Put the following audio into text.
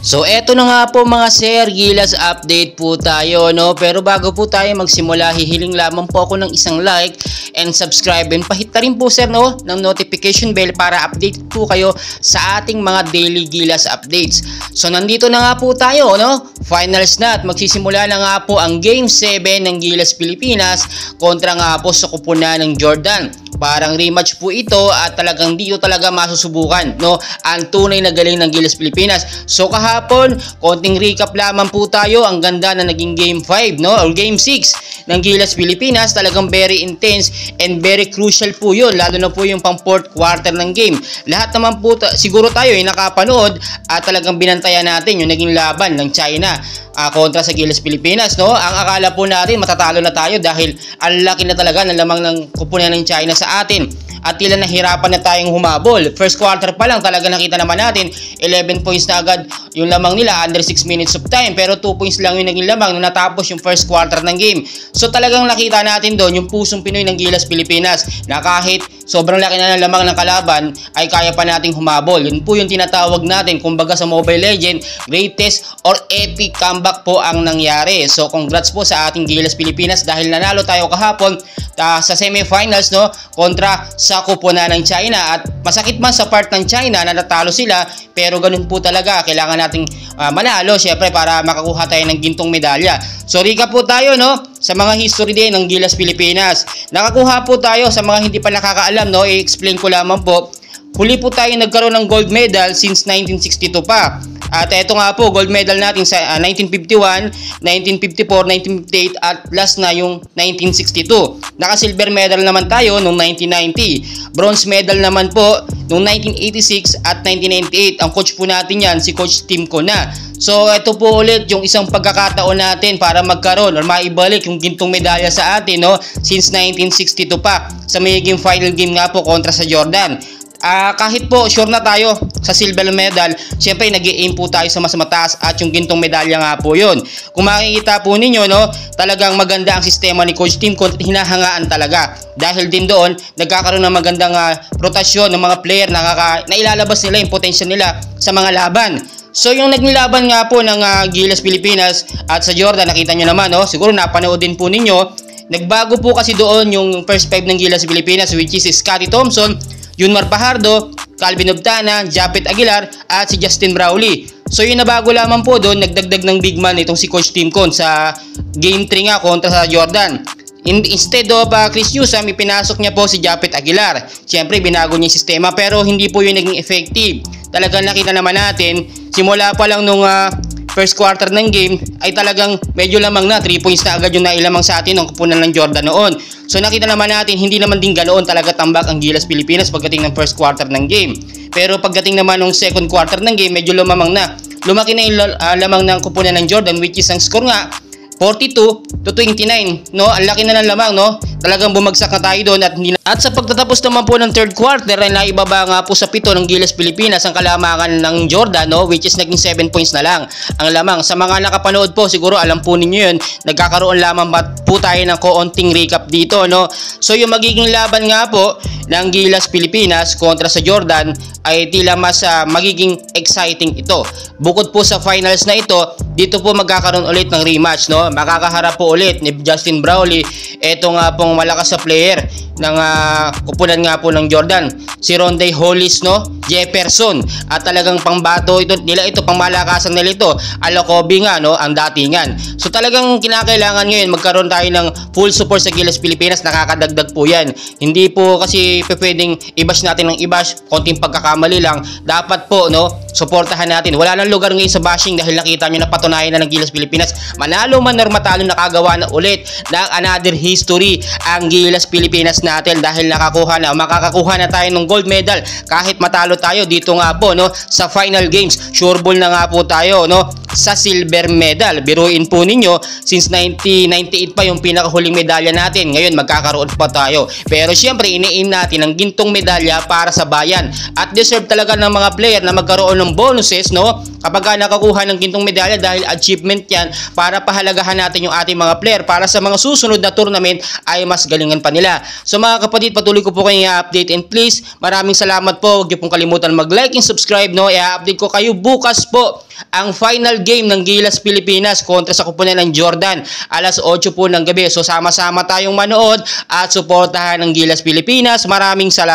So eto na nga po mga sir, Gilas update po tayo, no? Pero bago po tayo magsimula, hihiling lamang po ako ng isang like and subscribe, and pahit na rin po sir, no, ng notification bell para update po kayo sa ating mga daily Gilas updates. So nandito na nga po tayo, no? Finals na at magsisimula na nga po ang Game 7 ng Gilas Pilipinas kontra nga po sa kupunan ng Jordan. Parang rematch po ito at talagang dito talaga masusubukan, no, ang tunay na galing ng Gilas Pilipinas. So kahapon, konting recap lamang po tayo. Ang ganda na naging Game 5, no, or Game 6 ng Gilas Pilipinas. Talagang very intense and very crucial po yun, lalo na po yung pang 4th quarter ng game. Lahat naman po siguro tayo ay nakapanood at talagang binantayan natin yung naging laban ng China kontra sa Gilas Pilipinas, no. Ang akala po natin matatalo na tayo dahil ang laki na talaga ng lamang ng kupunan ng China sa atin at tila nahirapan na tayong humabol. First quarter pa lang talaga nakita naman natin 11 points na agad yung lamang nila under 6 minutes of time, pero 2 points lang yung naging lamang nung natapos yung first quarter ng game. So talagang nakita natin doon yung pusong Pinoy ng Gilas Pilipinas na kahit sobrang laki na ng lamang ng kalaban ay kaya pa nating humabol. Yun po yung tinatawag natin kumbaga sa Mobile Legend, greatest or epic comeback po ang nangyari. So congrats po sa ating Gilas Pilipinas dahil nanalo tayo kahapon sa semifinals, no, kontra sa kupunan ng China. At masakit man sa part ng China na natalo sila, pero ganun po talaga, kailangan nating manalo syempre para makakuha tayo ng gintong medalya. So recap po tayo, no, sa mga history din ng Gilas Pilipinas. Nakakuha po tayo, sa mga hindi pa nakakaalam, no, i-explain ko lamang po. Huli po tayo nagkaroon ng gold medal since 1962 pa. At ito nga po, gold medal natin sa 1951, 1954, 1958 at last na yung 1962. Naka-silver medal naman tayo noong 1990. Bronze medal naman po noong 1986 at 1998. Ang coach po natin yan, si Coach Tim Cona. So ito po ulit yung isang pagkakataon natin para magkaroon or maibalik yung gintong medalya sa atin, no, since 1962 pa sa magiging final game nga po kontra sa Jordan. Kahit po sure na tayo sa silver medal, syempre nag-i-aim po tayo sa mas mataas at yung gintong medalya nga po yun. Kung makikita po ninyo, no, talagang maganda ang sistema ni Coach Tim kung hinahangaan talaga. Dahil din doon, nagkakaroon ng magandang rotasyon ng mga player na ilalabas nila yung potential nila sa mga laban. So yung naging laban nga po ng Gilas Pilipinas at sa Jordan, nakita nyo naman, no, siguro napanood din po ninyo. Nagbago po kasi doon yung first 5 ng Gilas Pilipinas, which is Scotty Thompson, Junmar Fajardo, Calvin Obtana, Japet Aguilar at si Justin Brownlee. So yun na bago lamang po doon, nagdagdag ng big man itong si Coach Tim Con sa Game 3 nga kontra sa Jordan. Instead of Chris Newsome, ipinasok niya po si Japet Aguilar. Siyempre binago niya yung sistema pero hindi po yun naging effective. Talagang nakita naman natin, simula pa lang nung first quarter ng game ay talagang medyo lamang na 3 points na agad yung nailamang sa atin ng kupunan ng Jordan noon. So nakita naman natin hindi naman din ganoon talaga tambak ang Gilas Pilipinas pagdating ng first quarter ng game. Pero pagdating naman ng second quarter ng game, medyo lumamang na. Lumaki na yung lamang ng kupunan ng Jordan, which is ang score nga 42-29, no? Ang laki na ng lamang, no? Talagang bumagsak na tayo doon at sa pagtatapos naman po ng third quarter ay naibaba nga po sa 7 ng Gilas Pilipinas ang kalamangan ng Jordan, no, which is naging 7 points na lang ang lamang. Sa mga nakapanood po, siguro alam po ninyo yun, nagkakaroon lamang po tayo ng kaunting recap dito, no? So yung magiging laban nga po ng Gilas Pilipinas kontra sa Jordan ay tila mas magiging exciting ito. Bukod po sa finals na ito, dito po magkakaroon ulit ng rematch, no? Makakaharap po ulit ni Justin Brownlee, eto nga pong malakas sa player ng kupunan nga po ng Jordan, si Ronday Hollis, no, Jefferson, at talagang pangbato ito nila, ito pang malakasan nila ito, Alocobi nga, no, ang datingan. So talagang kinakailangan ngayon magkaroon tayo ng full support sa Gilas Pilipinas. Nakakadagdag po yan, hindi po kasi pwedeng i-bash natin ng i-bash, konting pagkakamali lang, dapat po, no, suportahan natin. Wala nang lugar ngayon sa bashing dahil nakita nyo na patunayan na ng Gilas Pilipinas, manalo man or matalo, nakagawa na ulit ng another history ang Gilas Pilipinas natin dahil makakakuha na tayo ng gold medal kahit matalo tayo dito nga po, no, sa final games. Sure ball na nga po tayo, no, sa silver medal. Biruin po ninyo, since 1998 pa yung pinakahuling medalya natin, ngayon magkakaroon pa tayo. Pero syempre ini-aim natin ang gintong medalya para sa bayan at deserve talaga ng mga player na magkaroon ng ng bonuses, no? Kapag nakakuha ng gintong medalya dahil achievement yan para pahalagahan natin yung ating mga player para sa mga susunod na tournament ay mas galingan pa nila. So mga kapatid, patuloy ko po kayong i-update and please, maraming salamat po. Huwag niyo pong kalimutan mag-like and subscribe, no? I-update ko kayo bukas po ang final game ng Gilas Pilipinas kontra sa kupunan ng Jordan. Alas 8 po ng gabi. So sama-sama tayong manood at suportahan ng Gilas Pilipinas. Maraming salamat.